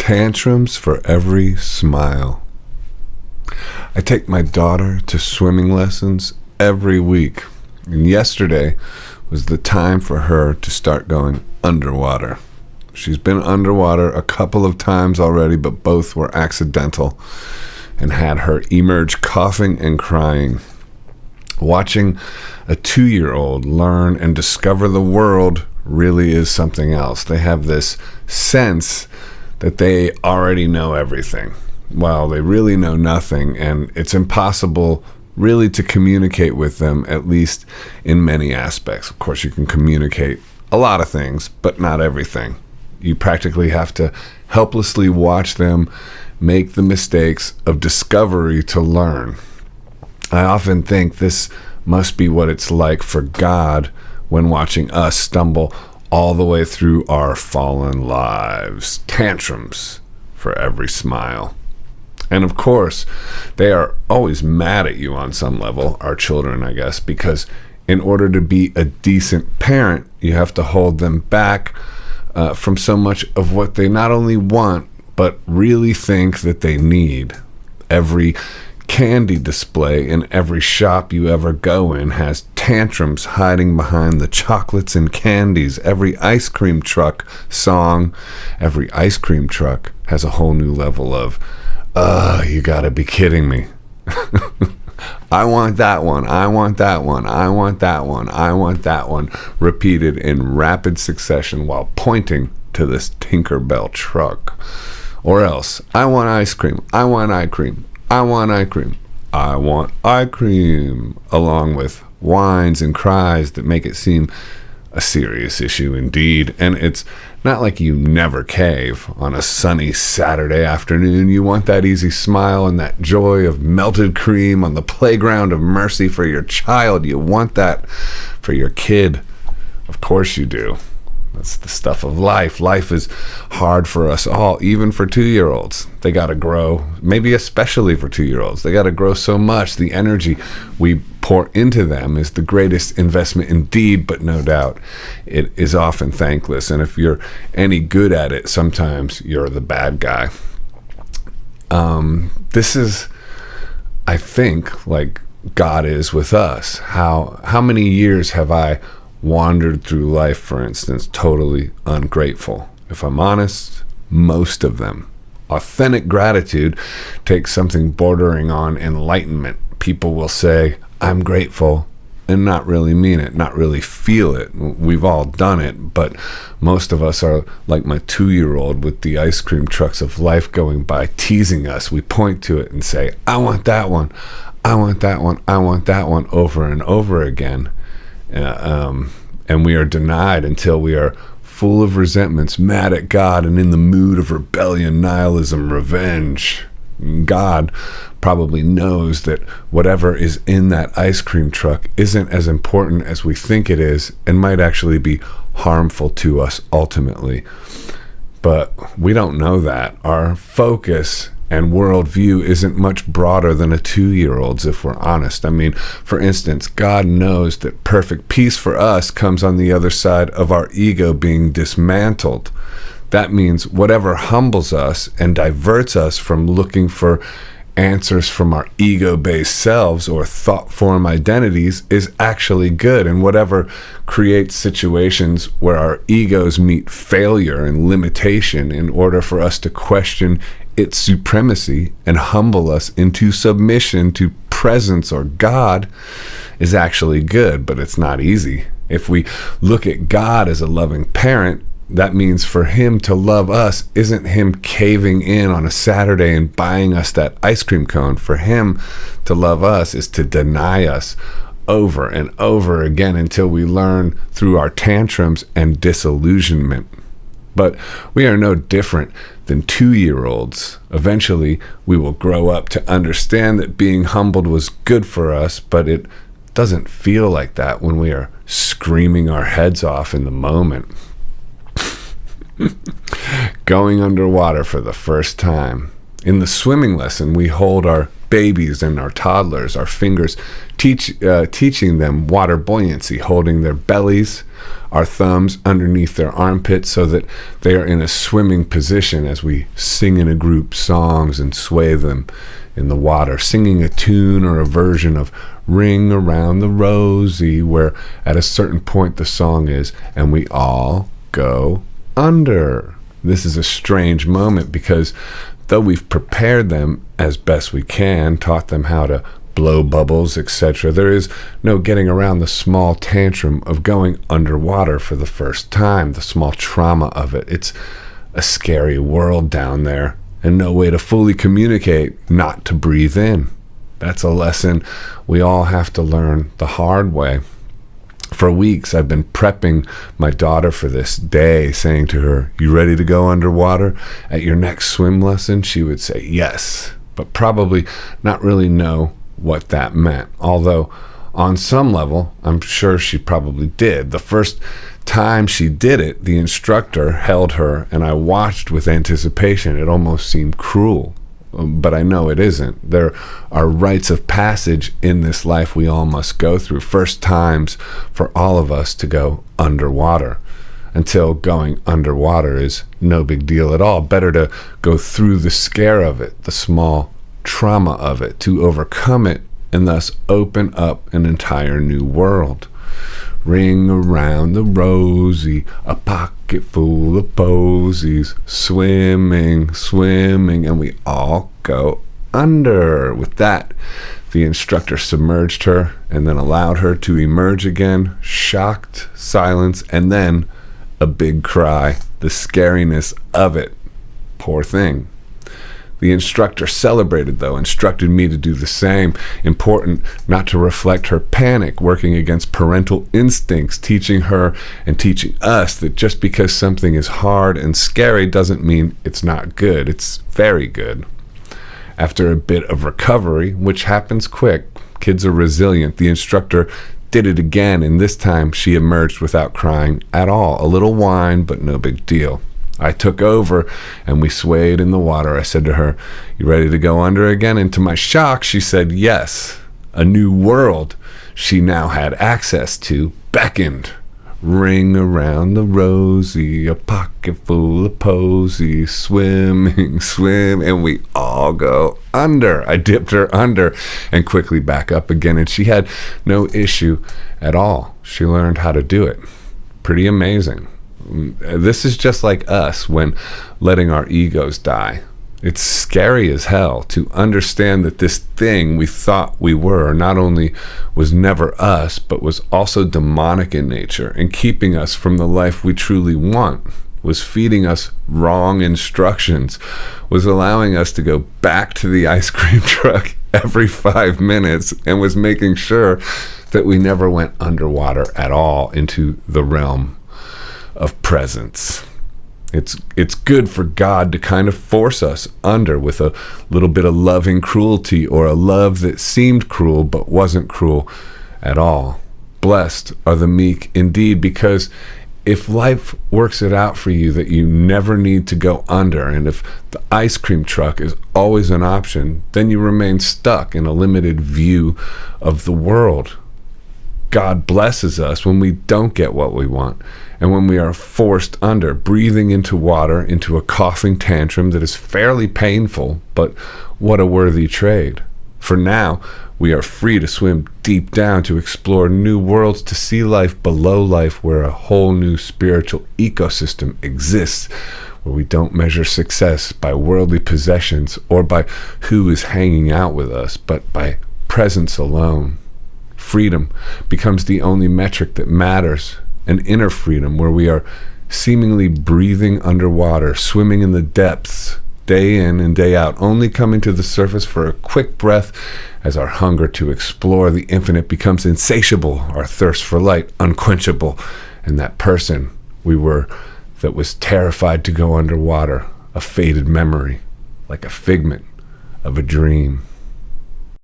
Tantrums for every smile. I take my daughter to swimming lessons every week, and yesterday was the time for her to start going underwater. She's been underwater a couple of times already, but both were accidental and had her emerge coughing and crying. Watching a 2-year-old learn and discover the world really is something else. They have this sense that they already know everything. Well, they really know nothing, and it's impossible really to communicate with them, at least in many aspects. Of course, you can communicate a lot of things, but not everything. You practically have to helplessly watch them make the mistakes of discovery to learn. I often think this must be what it's like for God when watching us stumble all the way through our fallen lives. Tantrums for every smile. And of course, they are always mad at you on some level, our children, I guess, because in order to be a decent parent, you have to hold them back from so much of what they not only want, but really think that they need. Every candy display in every shop you ever go in has tantrums hiding behind the chocolates and candies. Every ice cream truck song, every ice cream truck has a whole new level of, you gotta be kidding me. I want that one, I want that one, I want that one, I want that one, repeated in rapid succession while pointing to this Tinkerbell truck. Or else, I want ice cream, I want eye cream, I want eye cream, I want eye cream, along with whines and cries that make it seem a serious issue indeed. And it's not like you never cave on a sunny Saturday afternoon. You want that easy smile and that joy of melted cream on the playground of mercy for your child. You want that for your kid. Of course you do. That's the stuff of life. Life is hard for us all, even for 2-year-olds. They got to grow, maybe especially for 2-year-olds. They got to grow so much. The energy we pour into them is the greatest investment indeed, but no doubt it is often thankless. And if you're any good at it, sometimes you're the bad guy. This is, I think, like God is with us. How many years have I wandered through life, for instance, totally ungrateful? If I'm honest, most of them. Authentic gratitude takes something bordering on enlightenment. People will say, I'm grateful, and not really mean it, not really feel it. We've all done it, but most of us are like my 2-year-old with the ice cream trucks of life going by, teasing us. We point to it and say, I want that one, I want that one, I want that one, over and over again. And we are denied until we are full of resentments, mad at God, and in the mood of rebellion, nihilism, revenge. God probably knows that whatever is in that ice cream truck isn't as important as we think it is, and might actually be harmful to us ultimately. But we don't know that. Our focus and worldview isn't much broader than a 2-year-old's, if we're honest. I mean, for instance, God knows that perfect peace for us comes on the other side of our ego being dismantled. That means whatever humbles us and diverts us from looking for answers from our ego-based selves or thought form identities is actually good, and whatever creates situations where our egos meet failure and limitation in order for us to question its supremacy and humble us into submission to presence or God is actually good, but it's not easy. If we look at God as a loving parent, that means for him to love us isn't him caving in on a Saturday and buying us that ice cream cone. For him to love us is to deny us over and over again until we learn through our tantrums and disillusionment. But we are no different than 2-year-olds. Eventually, we will grow up to understand that being humbled was good for us, but it doesn't feel like that when we are screaming our heads off in the moment. Going underwater for the first time. In the swimming lesson, we hold our babies and our toddlers, our fingers, teaching them water buoyancy, holding their bellies, our thumbs underneath their armpits so that they are in a swimming position as we sing in a group songs and sway them in the water, singing a tune or a version of Ring Around the Rosie, where at a certain point the song is, and we all go under. This is a strange moment because though we've prepared them as best we can, taught them how to blow bubbles, etc., there is no getting around the small tantrum of going underwater for the first time, the small trauma of it. It's a scary world down there, and no way to fully communicate not to breathe in. That's a lesson we all have to learn the hard way. For weeks, I've been prepping my daughter for this day, saying to her, "You ready to go underwater? At your next swim lesson?" She would say yes, but probably not really know what that meant. Although, on some level, I'm sure she probably did. The first time she did it, the instructor held her, and I watched with anticipation. It almost seemed cruel, but I know it isn't. There are rites of passage in this life we all must go through. First times for all of us to go underwater, until going underwater is no big deal at all. Better to go through the scare of it, the small trauma of it, to overcome it, and thus open up an entire new world. Ring around the rosy, a pocket full of posies, swimming, swimming, and we all go under. With that, the instructor submerged her and then allowed her to emerge again. Shocked silence, and then a big cry. The scariness of it. Poor thing. The instructor celebrated, though, instructed me to do the same. Important not to reflect her panic, working against parental instincts, teaching her and teaching us that just because something is hard and scary doesn't mean it's not good. It's very good. After a bit of recovery, which happens quick, kids are resilient, the instructor did it again, and this time she emerged without crying at all. A little whine, but no big deal. I took over, and we swayed in the water. I said to her, "You ready to go under again?" And to my shock, she said yes. A new world she now had access to beckoned. Ring around the rosy, a pocket full of posies, swimming, swim, and we all go under. I dipped her under and quickly back up again, and she had no issue at all. She learned how to do it. Pretty amazing. This is just like us when letting our egos die. It's scary as hell to understand that this thing we thought we were not only was never us, but was also demonic in nature and keeping us from the life we truly want, was feeding us wrong instructions, was allowing us to go back to the ice cream truck every 5 minutes, and was making sure that we never went underwater at all into the realm of presence. It's good for God to kind of force us under with a little bit of loving cruelty, or a love that seemed cruel but wasn't cruel at all. Blessed are the meek indeed, because if life works it out for you that you never need to go under, and if the ice cream truck is always an option, then you remain stuck in a limited view of the world. God blesses us when we don't get what we want, and when we are forced under, breathing into water, into a coughing tantrum that is fairly painful, but what a worthy trade. For now, we are free to swim deep down, to explore new worlds, to see life below life, where a whole new spiritual ecosystem exists, where we don't measure success by worldly possessions or by who is hanging out with us, but by presence alone. Freedom becomes the only metric that matters, an inner freedom where we are seemingly breathing underwater, swimming in the depths, day in and day out, only coming to the surface for a quick breath as our hunger to explore the infinite becomes insatiable, our thirst for light unquenchable, and that person we were that was terrified to go underwater, a faded memory, like a figment of a dream.